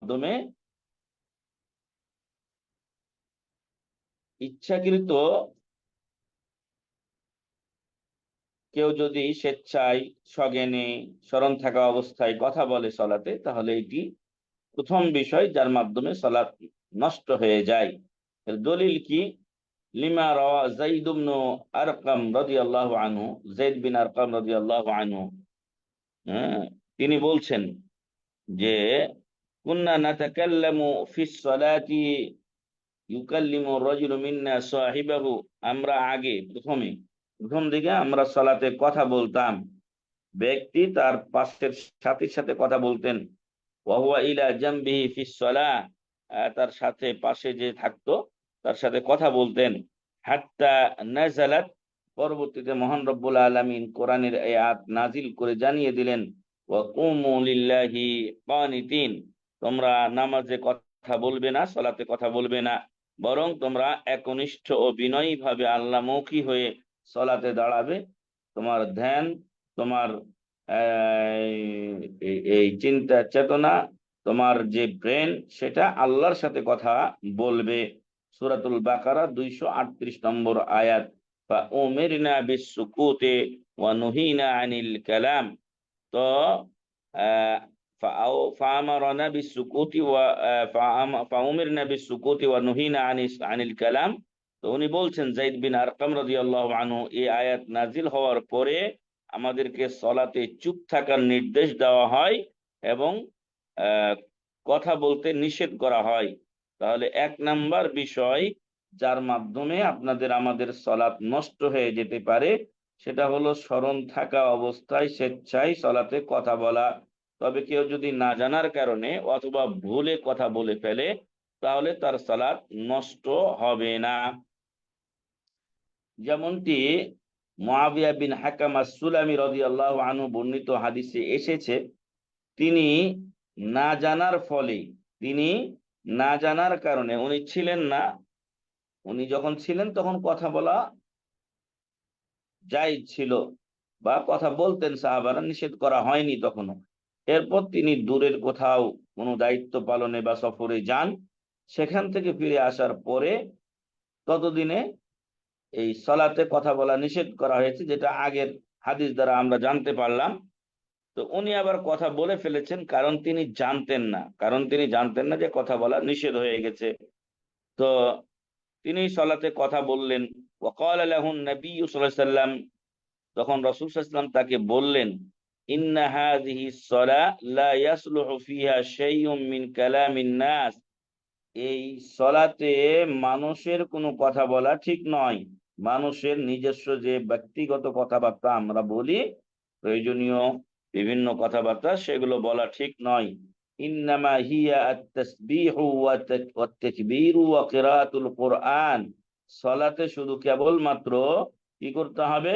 মাধ্যমে ইচ্ছাকৃত কেউ যদি স্বেচ্ছায় সজ্ঞানে স্মরণ থাকা অবস্থায় কথা বলে সলাতে, তাহলে এটি প্রথম বিষয় যার মাধ্যমে সলাত নষ্ট হয়ে যায়। এর দলিল কি? লিমা রাওয়া যায়েদ ইবনে আরকাম রাদিয়াল্লাহু আনহু, যায়েদ বিন আরকাম রাদিয়াল্লাহু আনহু, তিনি বলছেন যে কুন্না নাতাকাল্লামু ফিস সালাতি ইউকাল্লিমু রাজুলু মিন্না সাহিবাহু, আমরা আগে প্রথম দিকে আমরা সালাতে কথা বলতাম, ব্যক্তি তার পাশের সাথীর সাথে কথা বলতেন। ওয়া হুয়া ইলা জামবিহি ফিস সালাহ, তার সাথে পাশে যে থাকতো তার সাথে কথা বলতেন। হাত্তা নাযালাত, পরবর্তীতে মহান রব্বুল আলামিন কোরআনের এই আয়াত নাজিল করে জানিয়ে দিলেন, ওয়া কুমু লিল্লাহি কানিতিন, তোমরা নামাজে কথা বলবে না, সালাতে কথা বলবে না, বরং তোমরা একনিষ্ঠ ও বিনয়ী ভাবে আল্লাহমুখী হয়ে সালাতে দাঁড়াবে। তোমার ধ্যান, তোমার এই চিন্তা চেতনা, তোমার যে ব্রেন, সেটা আল্লাহর সাথে কথা বলবে। সূরাতুল বাকারা 238 নম্বর আয়াত। ফাউমিরনা বিসসুকুতি ওয়া নুহিনা আনিল কালাম। তো ফাআমারানা বিসসুকুতি ওয়া ফাউমিরনা বিসসুকুতি ওয়া নুহিনা আনিল কালাম। তো উনি বলছেন, যায়েদ বিন আরকাম রাদিয়াল্লাহু আনহু, এই আয়াত নাজিল হওয়ার পরে আমাদেরকে সলাতে চুপ থাকার নির্দেশ দেওয়া হয় এবং আহ, কথা বলতে নিষেধ করা হয়। তাহলে এক নাম্বার বিষয় যার মাধ্যমে আমাদের সলাত নষ্ট হয়ে যেতে পারে, সেটা হলো স্মরণ থাকা অবস্থায় স্বেচ্ছায় সলাতে কথা বলা। তবে কেউ যদি না জানার কারণে অথবা ভুলে কথা বলে ফেলে, তাহলে তার সালাত নষ্ট হবে না। যেমনটি মুআবিয়া বিন হাকাম আস-সুলামি রাদিয়াল্লাহু আনহু বর্ণিত হাদিসে এসেছে, তিনি না জানার ফলে, তিনি না জানার কারণে, উনি ছিলেন না, উনি যখন ছিলেন তখন কথা বলা জায়েজ ছিল বা কথা বলতেন সাহাবারা, নিষেধ করা হয়নি তখনও। এরপর তিনি দূরের কোথাও কোনো দায়িত্ব পালনে বা সফরে যান, সেখান থেকে ফিরে আসার পরে ততদিনে এই সলাতে কথা বলা নিষেধ করা হয়েছে, যেটা আগের হাদিস দ্বারা আমরা জানতে পারলাম। তো উনি আবার কথা বলে ফেলেছেন, কারণ তিনি জানতেন না যে কথা বলা নিষেধ হয়ে গেছে। তো তিনি সলাতে কথা বললেন। ওয়াকালা লাহুন নবী সাল্লাল্লাহু আলাইহি ওয়াসাল্লাম, তখন রাসূল সাল্লাল্লাহু আলাইহি ওয়াসাল্লাম তাকে বললেন, ইন্না হাযিহি সলাহ লা ইয়াসলুহু ফিহা শাইউম মিন কালামিন নাস, এই সলাতে মানুষের কোনো কথা বলা ঠিক নয়। মানুষের নিজস্ব যে ব্যক্তিগত কথাবার্তা আমরা বলি, প্রয়োজনীয় বিভিন্ন কথাবার্তা, সেগুলো বলা ঠিক নয়। ইন্নামা হিয়া আত-তাসবিহু ওয়া তাকবীরু ওয়া কিরাআতুল কুরআন, সলাতে শুধু কেবলমাত্র কি করতে হবে?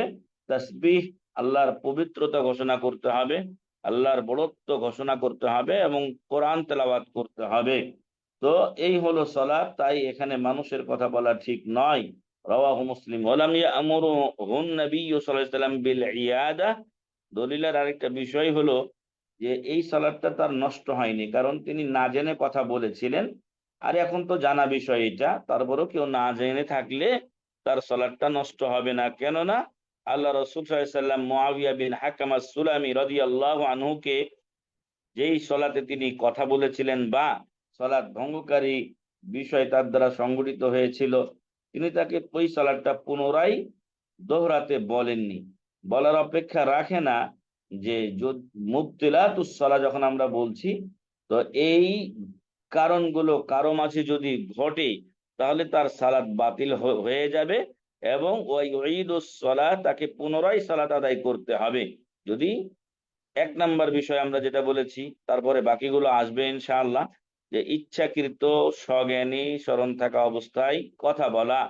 তাসবিহ, আল্লাহর পবিত্রতা ঘোষণা করতে হবে, আল্লাহর বড়ত্ব ঘোষণা করতে হবে এবং কোরআন তেলাওয়াত করতে হবে। তো এই হলো সালাত, তাই এখানে মানুষের কথা বলা ঠিক নয়। রাওয়াহু মুসলিম। ওয়ালাম ইয়ামুরুহুন নবী সাল্লাল্লাহু আলাইহি ওয়াসাল্লাম বিল ইয়াদা, দলিলের আরেকটা বিষয় হলো যে এই সালাতটা তার নষ্ট হয়নি, কারণ তিনি না জেনে কথা বলেছিলেন। আর এখন তো জানা বিষয় এটা, তারপরেও কেউ না জেনে থাকলে তার সালাতটা নষ্ট হবে না। কেননা আল্লাহ রাসূল সাল্লাল্লাহু আলাইহি ওয়াসাল্লাম মুআবিয়া বিন হাকাম আস-সুলামি রাদিয়াল্লাহু আনহুকে যেই সলাতে তিনি কথা বলেছিলেন বা সলাৎ ভঙ্গকারী বিষয় তার দ্বারা সংঘটিত হয়েছিল, তিনি তাকে ওই সলাৎটা পুনরায় দোহরাতে বলেননি। বলার অপেক্ষা রাখে না যে মুবতিলাতুস সালাহ যখন আমরা বলছি, তো এই কারণগুলো কারো মাঝে যদি ঘটে, তাহলে তার সালাত বাতিল হয়ে যাবে এবং ওই ঈদুস সালাহ, তাকে পুনরায় সালাত আদায় করতে হবে। যদি এক নাম্বার বিষয় আমরা যেটা বলেছি, তারপরে বাকিগুলো আসবে ইনশাআল্লাহ, যে ইচ্ছাকৃত সজ্ঞানী স্মরণ থাকা অবস্থায় কথা বলা,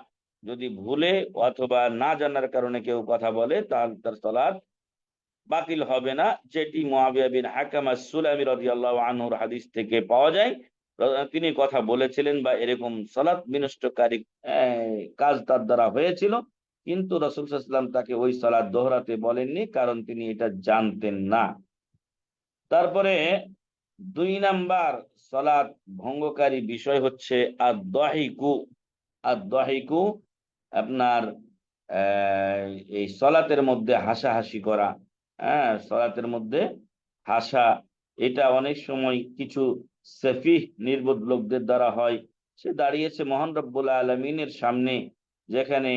যদি ভুলে অথবা না জানার কারণে কেউ কথা বলে, তাহলে তার সালাত বাতিল হবে না, যেটি মুআবিয়া বিন হাকাম আস-সুলামি রাদিয়াল্লাহু আনহুর হাদিস থেকে পাওয়া যায়। তিনি কথা বলেছিলেন বা এরকম সালাত বিনষ্টকারী কাজ তার দ্বারা হয়েছিল, কিন্তু রাসূল সাল্লাল্লাহু আলাইহি ওয়াসাল্লাম তাকে ওই সালাত দোহরাতে বলেননি, কারণ তিনি এটা জানতেন না। তারপরে 2 নাম্বার সালাত ভঙ্গকারী বিষয় হচ্ছে আদ-দাহিকু। আদ-দাহিকু আপনার এই সালাতের মধ্যে হাসাহাসি করা। হ্যাঁ, সালাতের মধ্যে হাসা, এটা অনেক সময় কিছু সফিহ নির্বোধ লোকদের দ্বারা হয়। সে দাঁড়িয়েছে মহান রব্বুল আলামিনের সামনে, যেখানে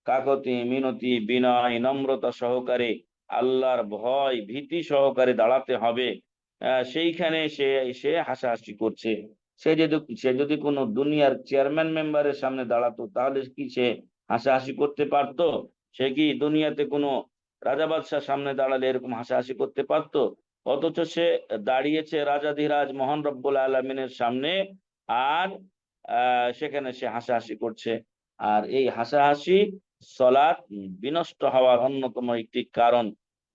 কাকতি মিনতি বিনয় নম্রতা সহকারে আল্লাহর ভয় ভীতি সহকারে দাঁড়াতে হবে। সেইখানে সে হাসাহাসি করছে। সে যদি কোনো দুনিয়ার চেয়ারম্যান মেম্বারের সামনে দাঁড়াতো, তাহলে কি সে হাসাহাসি করতে পারতো? সে কি দুনিয়াতে কোনো রাজা বাদশার সামনে দাঁড়ালে এরকম হাসাহাসি করতে পারতো? অথচ সে দাঁড়িয়েছে রাজাধিরাজ মহান রব্বুল আলমিনের সামনে, আর সেখানে সে হাসাহাসি করছে। আর এই হাসাহাসি সলাত বিনষ্ট হওয়ার অন্যতম একটি কারণ।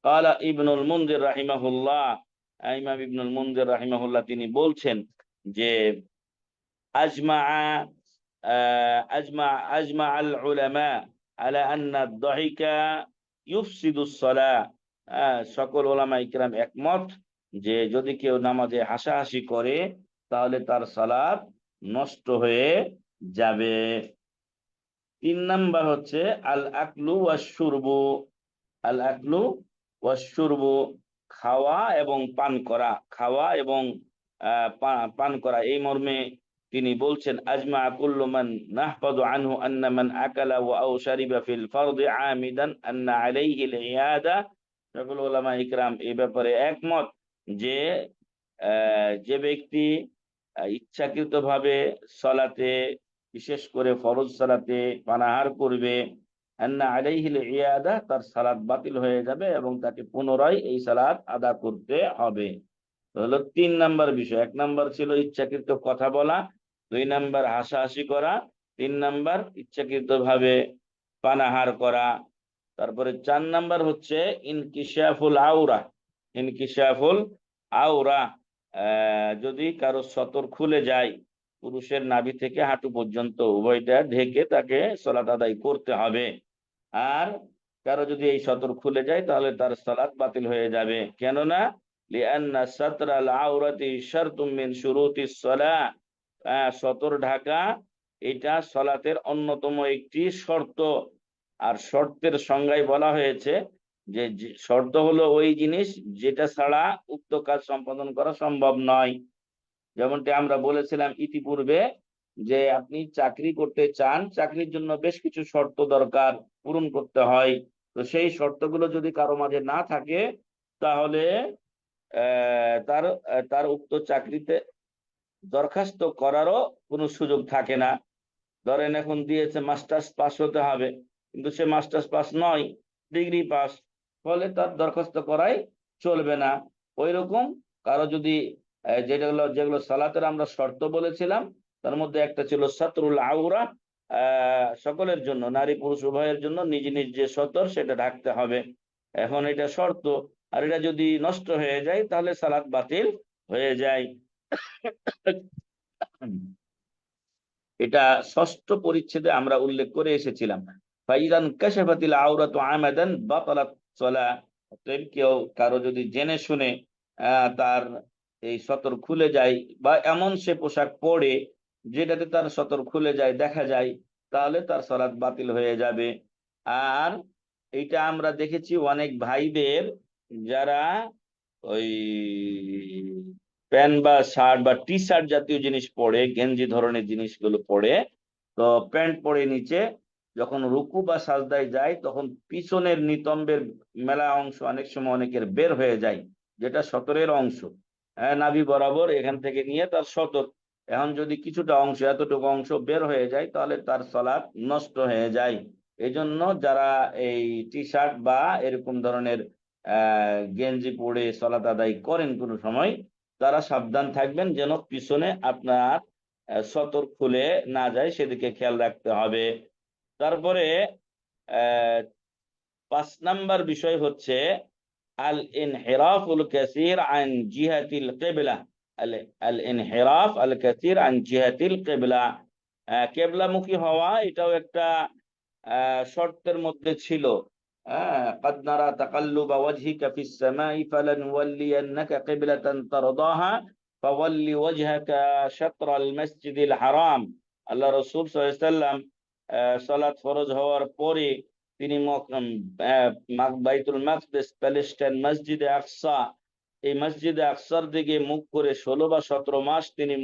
কালা ইবনুল মুনজির রাহিমাহুল্লাহ, ইমাম ইবনুল মুনজির রাহিমাহুল্লাহ তিনি বলছেন যে আজমা আজমা আল উলামা আলা আন্না আদ-দাহিকা ইউফসিদু সালাহ। সকল ওলামা ইকরাম একমত যে যদি কেউ নামাজে হাসাহাসি করে তাহলে তার সালাত নষ্ট হয়ে যাবে। 3 নাম্বার হচ্ছে আল আকলু ওয়াশ শুরবু। আল আকলু ওয়াশ শুরবু, খাওয়া এবং পান করা। খাওয়া এবং পান করা, এই মর্মে তিনি বলছেন আজমা কুল্লু মান নাহফাযু আনহু আন্না মান আকালা ওয়া আও শারিবা ফিল ফারদি আমিদান আন্না আলাইহি আল ইয়াদা। সকল উলামা ইকরাম এই ব্যাপারে একমত যে যে ব্যক্তি ইচ্ছাকৃতভাবে সালাতে, বিশেষ করে ফরজ সালাতে পানাহার করবে, আন্না আলাইহিল ইয়াদা, তার সালাত বাতিল হয়ে যাবে এবং তাকে পুনরায় এই সালাত আদা করতে হবে। তো হলো 3 নাম্বার বিষয়। 1 নাম্বার ছিল ইচ্ছাকৃত কথা বলা, 2 নাম্বার হাসাহাসি করা, 3 নাম্বার ইচ্ছাকৃতভাবে পানাহার করা। তারপরে 4 নাম্বার হচ্ছে ইনকিশাফুল আওরা। ইনকিশাফুল আওরা, যদি কারো সতর খুলে যায়, পুরুষের নাভি থেকে হাঁটু পর্যন্ত উভয়টা ঢেকে তাকে সালাত আদায় করতে হবে। আর কারো যদি এই সতর খুলে যায় তাহলে তার সালাত বাতিল হয়ে যাবে। কেননা লিআন্না সাতরাল আওরাতি শারতুম মিন শুরুতিস সালাহ, সতর ঢাকা এটা সালাতের অন্যতম একটি শর্ত। আর শর্তের সংজ্ঞায় বলা হয়েছে যে শর্ত হলো ওই জিনিস যেটা ছাড়া উক্ত কাজ সম্পাদন করা সম্ভব নয়। যেমনটি আমরা বলেছিলাম ইতিপূর্বে যে আপনি চাকরি করতে চান, চাকরির জন্য বেশ কিছু শর্ত দরকার, পূরণ করতে হয়। তো সেই শর্তগুলো যদি কারো মাঝে না থাকে তাহলে তার তার উক্ত চাকরিতে দরখাস্ত করারও কোনো সুযোগ থাকে না। ধরেন এখন দিয়েছে মাস্টার্স পাস হতে হবে, কিন্তু সে মাস্টার্স পাস নয়, ডিগ্রি পাস, ফলে তার দরখাস্ত করাই চলবে না। ওই রকম কারো যদি যেগুলো সালাতের আমরা শর্ত বলেছিলাম, তার মধ্যে একটা ছিল সাতরুল আওরা, সকলের জন্য, নারী পুরুষ উভয়ের জন্য নিজ নিজ যে সতর সেটা ঢাকতে হবে। এখন এটা শর্ত, আর এটা যদি নষ্ট হয়ে যায় তাহলে সালাত বাতিল হয়ে যায়। এটা 6ষ্ঠ পরিচ্ছেদে আমরা উল্লেখ করে এসেছিলাম। ফাইদান কাশাফাতিল আওরাতু আমাদান বাতালাত সালাহ। অতএব কারো যদি জেনে শুনে তার এই সতর খুলে যায়, বা এমন সে পোশাক পরে যেটাতে তার সতর খুলে যায়, দেখা যায়, তাহলে তার সালাত বাতিল হয়ে যাবে। আর এটা আমরা দেখেছি অনেক ভাইদের যারা ওই প্যান্ট বা শার্ট বা টি শার্ট জাতীয় জিনিস পরে, গেঞ্জি ধরনের জিনিসগুলো পরে, তো প্যান্ট পরে নিচে যখন রুকু বা সাজদায় যায় তখন পিছনের নিতম্বের মেলা অংশ অনেক সময় অনেকের বের হয়ে যায়, যেটা সতরের অংশ। নাভি বরাবর এখান থেকে নিয়ে তার সতর, এখন যদি কিছুটা অংশ, এতটুকু অংশ বের হয়ে যায় তাহলে তার সালাত নষ্ট হয়ে যায়। এই জন্য যারা এই টি শার্ট বা এরকম ধরনের গেঞ্জি পরে সালাত আদায় করেন কোনো সময়, তারা সাবধান থাকবেন যেন পিছনে আপনার সতর খুলে না যায়, সেদিকে খেয়াল রাখতে হবে। তারপরে 5 নাম্বার বিষয় হচ্ছে আল ইনহিরাফুল কাসীর আন জিহাতিল কিবলা। আল ইনহিরাফ আল কাসীর আন জিহাতিল কিবলা, কিবলামুখী হওয়া এটাও একটা শর্তের মধ্যে ছিল। قد نرى تقلب وجهك في السماء فلنولينك قبلة ترضاها ফাওয়াল্লি ওয়াজহাকা শাতরাল মসজিদিল হারাম। আল্লাহ রাসূল সাল্লাল্লাহু আলাইহি ওয়াসাল্লাম সালাত ফরজ হওয়ার পরে তিনি বাইতুল মাকদিস, প্যালেস্টাইন, মসজিদে আকসা, এই মসজিদে আকসার দিকে মুখ করে 16 বা 17 মাস তিনি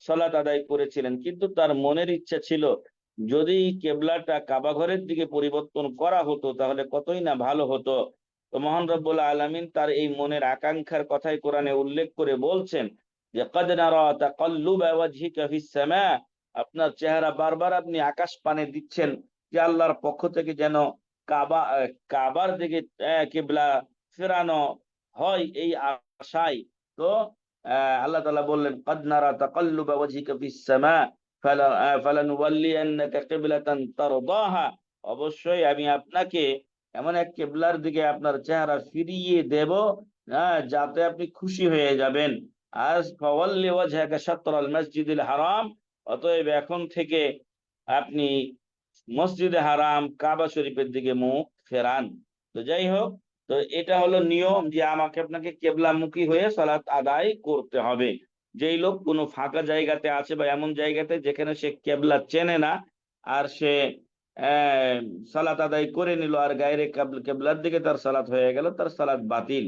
সালাত আদায় করেছিলেন। কিন্তু তার মনের ইচ্ছা ছিল যদি কেবলাটা কাবা ঘরের দিকে পরিবর্তন করা হতো তাহলে কতই না ভালো হতো। তো মহান রব্বুল আলামিন তার এই মনের আকাঙ্ক্ষার কথাই কোরআনে উল্লেখ করে বলছেন যে ক্বাদ নারা তাকাল্লুবা ওয়াজহিকা ফিস সামা, আপনার চেহারা বারবার আপনি আকাশ পানে দিচ্ছেন যে আল্লাহর পক্ষ থেকে যেন কাবার দিকে কিবলা ফেরানো হয়, এই আশায়। তো আল্লাহ তাআলা বললেন ক্বাদ নারা তাকাল্লুবা ওয়াজহিকা ফিস সামা ফালানুওয়াল্লিয়ান্নাকা কিবলাতান তারদাহা, অবশ্যই আমি আপনাকে এমন এক কিবলার দিকে আপনার চেহারা ফিরিয়ে দেব যাতে আপনি খুশি হয়ে যাবেন। আজ ফাওয়াল্লি ওয়াজহাকা শাতরাল মসজিদিল হারাম, অতএব এখন থেকে আপনি মসজিদে হারাম কাবা শরীফের দিকে মুখ ফেরান। তো যাই হোক, তো এটা হলো নিয়ম যে আমাকে আপনাকে কেবলামুখী হয়ে সালাত আদায় করতে হবে। যেই লোক কোনো ফাঁকা জায়গাতে আছে বা এমন জায়গাতে যেখানে সে কেবলা চেনে না, আর সে আহ সালাত আদায় করে নিল আর গায়রে কেবলার দিকে তার সালাত হয়ে গেল, তার সালাত বাতিল।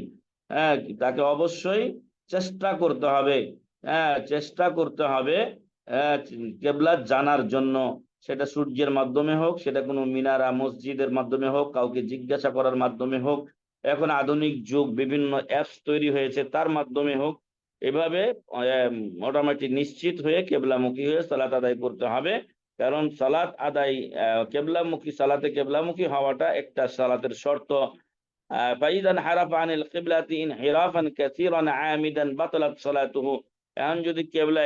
হ্যাঁ, তাকে অবশ্যই চেষ্টা করতে হবে, চেষ্টা করতে হবে কেবলা জানার জন্য। সেটা সূর্যের মাধ্যমে হোক, সেটা কোনো মিনারা মসজিদের মাধ্যমে হোক, কাউকে জিজ্ঞাসা করার মাধ্যমে হোক, এখন আধুনিক যুগ বিভিন্ন অ্যাপস তৈরি হয়েছে তার মাধ্যমে হোক, এভাবে মোটামুটি নিশ্চিত হয়ে কেবলামুখী হয়ে সালাত আদায় করতে হবে। কারণ সালাত আদায় কেবলামুখী, সালাতে কেবলামুখী হওয়াটা একটা সালাতের শর্ত। ফাইদান হারাফা আনিল কিবলাতি ইনহিরাফান কাসীরান আমিদান বাতালাত সালাতুহু, এখন যদি কেবলা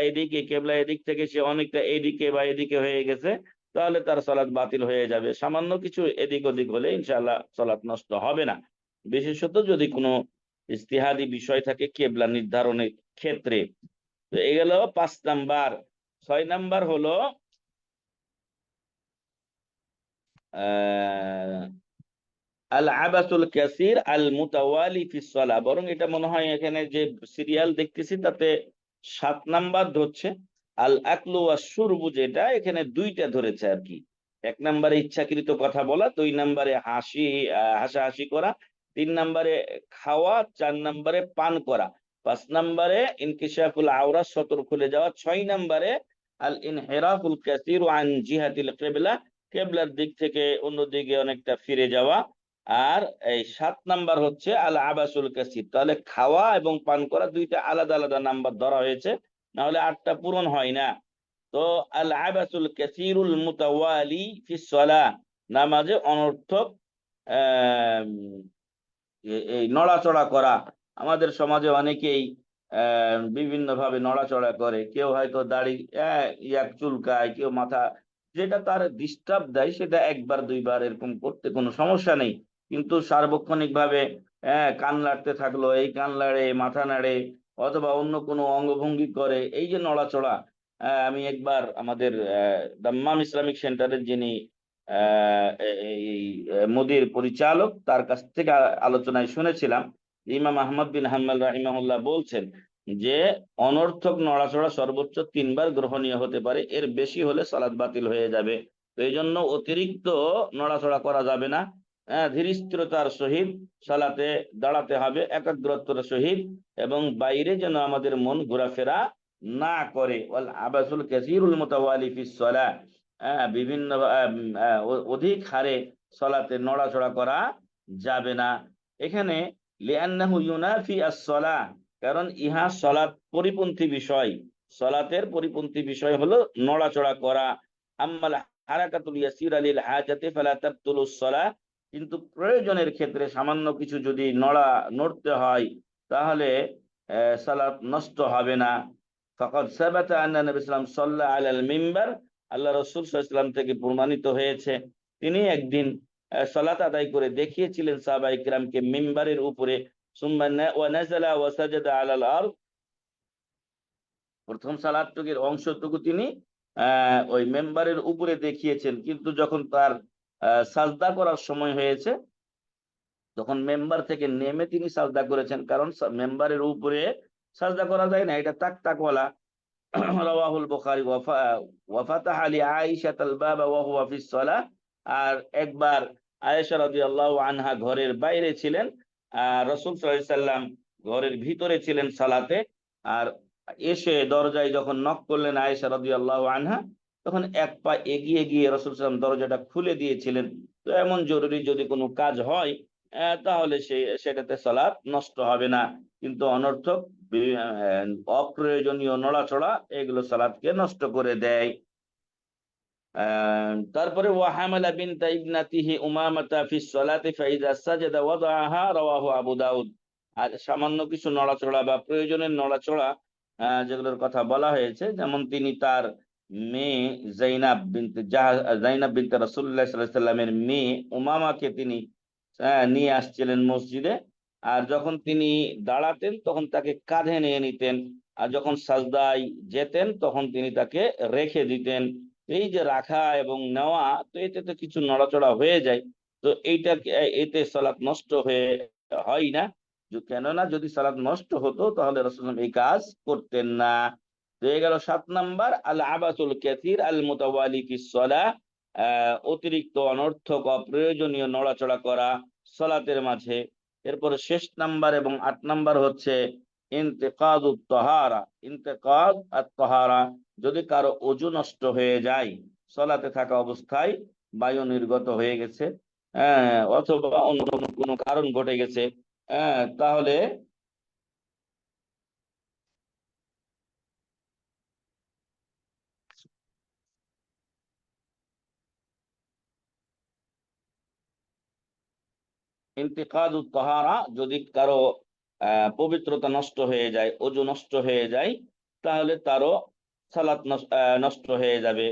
এদিক থেকে সে অনেকটা এদিকে বা এদিকে হয়ে গেছে তাহলে তার সালাত বাতিল হয়ে যাবে। সামান্য কিছু এদিক ওদিক হলে ইনশাআল্লাহ সালাত নষ্ট হবে না, বিশেষত যদি কোনো ইজতিহাদি বিষয় থাকে কেবলা নির্ধারণের ক্ষেত্রে। তো এই গেল 5 নাম্বার। 6 নাম্বার হলো আল আবাসুল কাসির আল মুতাওয়ালি ফিস সালাহ, বরং এটা মনে হয় এখানে যে সিরিয়াল দেখতেছি তাতে 7 নাম্বার ধরছে। আল আকলু ওয়াস শুরবু, যেটা এখানে 2টা ধরেছে আর কি। 1 নম্বরে ইচ্ছাকৃত কথা বলা, 2 নম্বরে হাসাহাসি করা, 3 নম্বরে খাওয়া, 4 নম্বরে পান করা, 5 নম্বরে ইনকিশাফুল আওরা, সতর খুলে যাওয়া, 6 নম্বরে আল ইনহিরাফুল কাসির আন জিহাতিল কিবলা, কেবলার দিক থেকে অন্যদিকে অনেকটা ফিরে যাওয়া। আর এই 7 নাম্বার হচ্ছে আল আবাসুল কাসির। তাহলে খাওয়া এবং পান করা 2টা আলাদা আলাদা নাম্বার ধরা হয়েছে, না হলে 8টা পূরণ হয় না। তো আল আবাসুল কাসিরুল মুতাওয়ালি ফিস সালাহ, নামাজে অনর্থক আহ এই নড়াচড়া করা। আমাদের সমাজে অনেকেই বিভিন্ন ভাবে নড়াচড়া করে, কেউ হয়তো দাড়ি চুলকায়, কেউ মাথা, যেটা তার ডিস্টার্ব দেয় সেটা 1 বার 2 বার এরকম করতে কোনো সমস্যা নেই। কিন্তু সার্বক্ষণিক ভাবে কান নাড়তে থাকলো, এই কান নাড়ে, মাথা নাড়ে, অথবা অন্য কোনো অঙ্গভঙ্গি করে, এই যে নড়াচড়া। আমি একবার আমাদের দাম্মাম ইসলামিক সেন্টারের যিনি এই মুদির পরিচালক, তার কাছ থেকে আলোচনায় শুনেছিলাম ইমাম আহমদ বিন হাম্বল রাহিমাহুল্লাহ বলছেন যে অনর্থক নড়াচড়া সর্বোচ্চ 3 বার গ্রহণীয় হতে পারে, এর বেশি হলে সালাত বাতিল হয়ে যাবে। তো এই জন্য অতিরিক্ত নড়াচড়া করা যাবে না, ধীরস্থিরতার সহিত সালাতে দাঁড়াতে হবে, একাগ্রতার সহিত, এবং বাইরে যেন আমাদের মন ঘোরাফেরা না করে। ওয়াল আবাসুল কাসীরুল মুতাওয়ালি ফিস সালাহ, বিভিন্ন অধিক হারে সলাতে নড়াচড়া করা যাবে না। এখানে লিআন্নাহু ইউনাফি আস-সালাহ, কারণ ইহা সলাত পরিপন্থী বিষয়। সলাতের পরিপন্থী বিষয় হলো নড়াচড়া করা। আম্মাল হারাকাতুল ইয়াসিরা লিল হাজাতি ফালা তাবতুলুস সালাহ, কিন্তু প্রয়োজনের ক্ষেত্রে সামান্য কিছু যদি নড়তে হয় তাহলে সালাত নষ্ট হবে না। ফাকাদ সাবাতা আন্না নবী সাল্লাল্লাহু আলাইহি ওয়াসাল্লাম সাল্লা আলাল মিম্বার, আল্লাহ রাসূল সাল্লাল্লাহু আলাইহি ওয়াসাল্লাম থেকে প্রমাণিত হয়েছে তিনি একদিন সালাত আদায় করে দেখিয়েছিলেন সাহাবায়ে কিরামকে মিম্বারের উপরে। সুম্মা ওয়া নাযালা ওয়া সাজাদা আলাল আরদ, প্রথম সালাতটুকুর অংশটুকু তিনি ওই মেম্বারের উপরে দেখিয়েছেন, কিন্তু যখন তার সাজদা করার সময় হয়েছে তখন মেম্বার থেকে নেমে তিনি সাজদা করেছেন, কারণ মেম্বারের উপরে সাজদা করা যায় না, এটা তাক তাকওয়ালা। রাওয়াহুল বুখারী ওয়া ফাতাহা লি আয়েশাতাল বাবা ওয়া হুয়া ফিস সালাহ। আর একবার আয়েশা রাদিয়াল্লাহু আনহা ঘরের বাইরে ছিলেন, আর রাসূল সাল্লাল্লাহু আলাইহি সাল্লাম ঘরের ভিতরে ছিলেন সালাতে। আর এসে দরজায় যখন নক করলেন আয়েশা রাদিয়াল্লাহু আনহা, তখন এক পা এগিয়ে গিয়ে রাসূল সাল্লাল্লাহু আলাইহি সাল্লাম দরজাটা খুলে দিয়েছিলেন। তো এমন জরুরি যদি কোনো কাজ হয় তাহলে সেটাতে সালাত নষ্ট হবে না, কিন্তু অনর্থক অপ্রয়োজনীয় নড়াচড়া এগুলো সালাতকে নষ্ট করে দেয়। তারপরে ওয়াহামালা বিনতা ইবনাতিহি উমামাতা ফিস সালাতি ফাইযা সাজাদা ওয়াদাআহা, রাওয়াহু আবু দাউদ। আর সামান্য কিছু নড়াচড়া বা প্রয়োজনের নড়াচড়া যেগুলোর কথা বলা হয়েছে, যেমন তিনি তার মেয়ে জাইনাব বিনতে রাসূলুল্লাহ সাল্লাল্লাহু আলাইহি সাল্লামের মেয়ে উমামাকে তিনি নিয়ে আসছিলেন মসজিদে। আর যখন তিনি দাঁড়াতেন তখন তাকে কাঁধে নিয়ে নিতেন, আর যখন সাজদায় যেতেন তখন তিনি তাকে রেখে দিতেন। এই যে রাখা এবং নেওয়া, তো এতে তো কিছু নড়াচড়া হয়ে যায়। তো এতে সালাত নষ্ট হয় না। কেননা যদি সালাত নষ্ট হতো তাহলে রাসূলুল্লাহ এই কাজ করতেন না। তো এই গেল 7 নাম্বার, আল আবাসুল কাসীর আল মুতাওয়ালি ফিস সালাহ। অতিরিক্ত অনর্থক অপ্রয়োজনীয় নড়াচড়া করা সালাতের মাঝে। এরপরে শেষ নাম্বার এবং 8 নাম্বার হচ্ছে ইন্তেকাদুত তাহারা। ইন্তেকাদ আত তাহারা, যদি কারো ওযু নষ্ট হয়ে যায় সালাতে থাকা অবস্থায়, বায়ু নির্গত হয়ে গেছে অথবা অন্য কোনো কারণ ঘটে গেছে, তাহলে ইন্তিকাদুত তাহারা, যদি কারো পবিত্রতা নষ্ট হয়ে যায়, ওযু নষ্ট হয়ে যায়, তাহলে তারও সালাত নষ্ট হয়ে যাবে।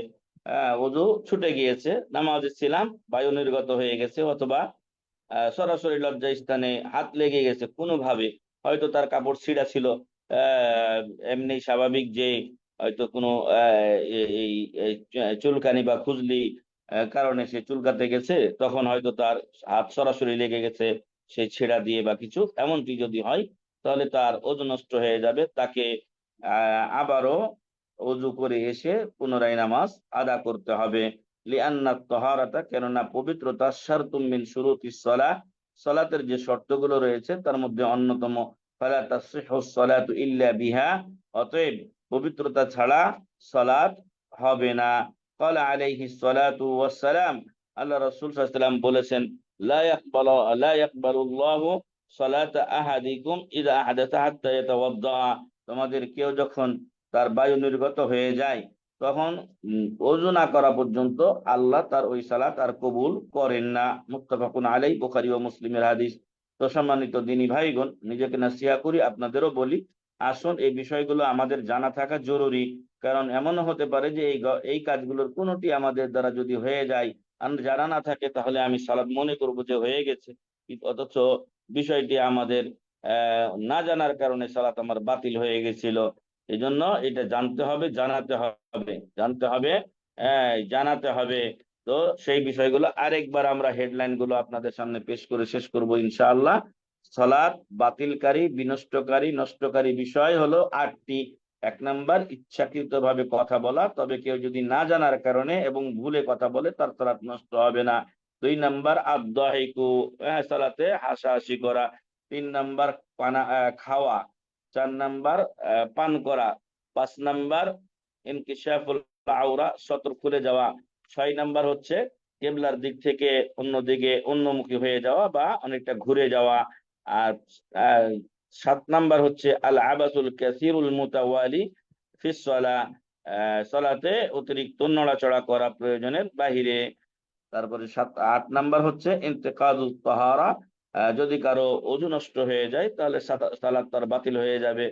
ওযু ছুটে গিয়েছে, নামাজে ছিলাম, বায়ু নির্গত হয়ে গেছে, অথবা সরাসরি লজ্জা স্থানে হাত লেগে গেছে কোনোভাবে, হয়তো তার কাপড় ছিঁড়া ছিল, আহ এমনি স্বাভাবিক যে হয়তো কোনো এই এই চুলকানি বা খুজলি কারণে সে চুলকাতে গেছে, তখন হয়তো তার হাত সরাসরি লেগে গেছে সেই ছেঁড়া দিয়ে বা কিছু, এমনটি যদি হয় তাহলে তার ওযু নষ্ট হয়ে যাবে। তাকে আবারও ওযু করে এসে পুনরায় নামাজ আদা করতে হবে। লিআন্না তাহারাতা, কেননা পবিত্রতা শারতুম মিন শুরুতিস সালাহ, সালাতের যে শর্তগুলো রয়েছে তার মধ্যে অন্যতম। ফালা তাসিহু সালাতু ইল্লা বিহা, অতএব পবিত্রতা ছাড়া সালাত হবে না। ক্বালা আলাইহিস সালাতু ওয়াস সালাম, আল্লাহ রাসূল সাল্লাল্লাহু আলাইহি ওয়াসাল্লাম বলেছেন, লা ইয়াকবালুল্লাহু সালাতা আহাদিকুম ইযা আহদাসা হাত্তা ইয়াতাওয়াদ্দা। তোমাদের কেউ যখন তার বায়ু নির্গত হয়ে যায় তখন ওযু না করা পর্যন্ত আল্লাহ তার ওই সালাত আর কবুল করেন না। মুত্তাফাকুন আলাইহি, বুখারী ও মুসলিমের হাদিস। তো সম্মানিত দিনী ভাইগণ, নিজেকে নাসিহা করি, আপনাদেরও বলি, আসুন এই বিষয়গুলো আমাদের জানা থাকা জরুরি। কারণ এমনও হতে পারে যে এই কাজগুলোর কোনোটি আমাদের দ্বারা যদি হয়ে যায়, আর জানা না থাকে, তাহলে আমি সালাত মনে করব যে হয়ে গেছে, অথচ বিষয়টি আমাদের না জানার কারণে সালাত আমার বাতিল হয়ে গেছিল। এই জন্য এটা জানতে হবে, জানতে হবে, জানাতে হবে। তো সেই বিষয়গুলো আরেকবার আমরা হেডলাইন গুলো আপনাদের সামনে পেশ করে শেষ করব ইনশাআল্লাহ। সালাত বাতিলকারী, বিনষ্টকারী, নষ্টকারী বিষয় হলো 8টি। 1 নাম্বার, ইচ্ছাকৃতভাবে কথা বলা, তবে কেউ যদি না জানার কারণে এবং ভুলে কথা বলে তার সালাত নষ্ট হবে না। 2 নাম্বার, আদ-দাহিকু, সালাতে হাসাহাসি করা। 3 নাম্বার, খাওয়া। 4 নাম্বার, পান করা। 5 নাম্বার, ইনকিশাফুল আওরা, সতর খুলে যাওয়া। 6 নাম্বার হচ্ছে কেবলার দিক থেকে অন্যদিকে অন্যমুখী হয়ে যাওয়া বা অনেকটা ঘুরে যাওয়া। আর 7 নাম্বার হচ্ছে আল আবাসুল কাসিরুল মুতাওয়ালি ফিস সালাহ, সালাতে অতিরিক্ত নড়াচড়া করা প্রয়োজনের বাহিরে। তারপরে 8 নাম্বার হচ্ছে ইন্তেকাদুত তাহারা, যদি কারো ওযু নষ্ট হয়ে যায় তাহলে সালাত তার বাতিল হয়ে যাবে,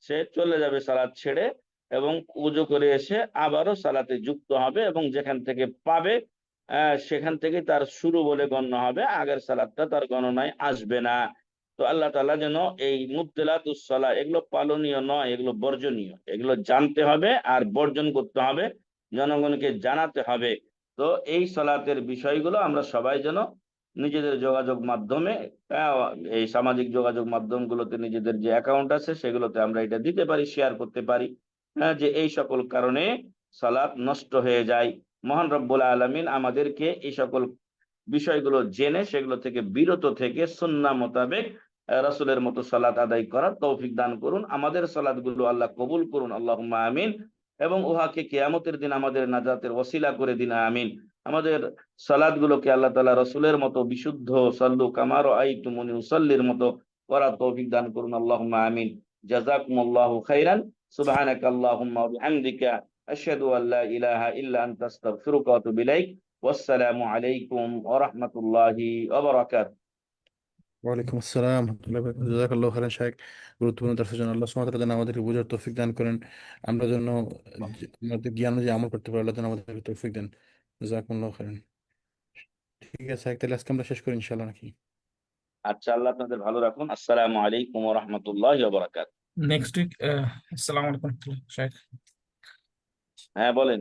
সে চলে যাবে সালাত ছেড়ে এবং ওযু করে এসে আবারও সালাতে যুক্ত হবে, এবং যেখান থেকে পাবে সেখান থেকে তার শুরু বলে গণ্য হবে, আগের সালাতটা তার গণনায় আসবে না। তো আল্লাহ তাআলা যেন এই মুবতিলাতুস সালাহ এগুলো পালনীয় নয়, এগুলো বর্জনীয়, এগুলো জানতে হবে আর বর্জন করতে হবে, জনগণকে জানাতে হবে। তো এই সালাতের বিষয়গুলো আমরা সবাই যেন নিজেদের যোগাযোগ মাধ্যমে, আহ, এই সামাজিক যোগাযোগ মাধ্যমগুলোতে নিজেদের যে অ্যাকাউন্ট আছে সেগুলোতে আমরা এটা দিতে পারি, শেয়ার করতে পারি, যে এই সকল কারণে সালাত নষ্ট হয়ে যায়। মহান রব্বুল আলামিন আমাদেরকে এই সকল বিষয়গুলো জেনে সেগুলো থেকে বিরত থেকে সুন্নাহ মোতাবেক রাসূলের মতো সালাত আদায় করার তৌফিক দান করুন। আমাদের সালাতগুলো আল্লাহ কবুল করুন, আল্লাহুম্মা আমিন। এবং উহাকে কিয়ামতের দিন আমাদের নাজাতের ওসিলা করে দিন, আমিন। আমাদের সালাতগুলোকে আল্লাহ তাআলা রাসূলের মতো বিশুদ্ধ, সাল্লু কামা রাআইতুমুনি উসাল্লির মতো করার তৌফিক দান করুন, আল্লাহুম্মা আমিন। জাযাকুমুল্লাহু খাইরান। সুবহানাকা আল্লাহুম্মা ওয়া বিহামদিকা আশহাদু আল লা ইলাহা ইল্লা আনতা আস্তাগফিরুকা ওয়া আতুবু ইলাইক। ওয়াসসালামু আলাইকুম ওয়া রাহমাতুল্লাহি ওয়া বারাকাতুহু। ওয়ালাইকুম আসসালাম রহমতুল্লাহ, জাযাকাল্লাহু খাইরান শাইখ। গুরুত্বপূর্ণ দর্শের জন্য আল্লাহ সুবহানাহু ওয়া তাআলা যেন আমাদেরকে বোঝার তৌফিক দান করেন, আমরা যেন আমাদের জ্ঞান অনুযায়ী আমল করতে পারি, আল্লাহ যেন আমাদেরকে তৌফিক দেন। জাযাকুমুল্লাহু খাইরান। ঠিক আছে শাইখ, তাহলে আজকে আমরা শেষ করি ইনশাআল্লাহ নাকি? আচ্ছা, আল্লাহ আপনাদের ভালো রাখুন। আসসালামু আলাইকুম ওয়া রাহমাতুল্লাহি ওয়া বারাকাতুহু। Next week. আসসালামু আলাইকুম শাইখ। হ্যাঁ, বলেন।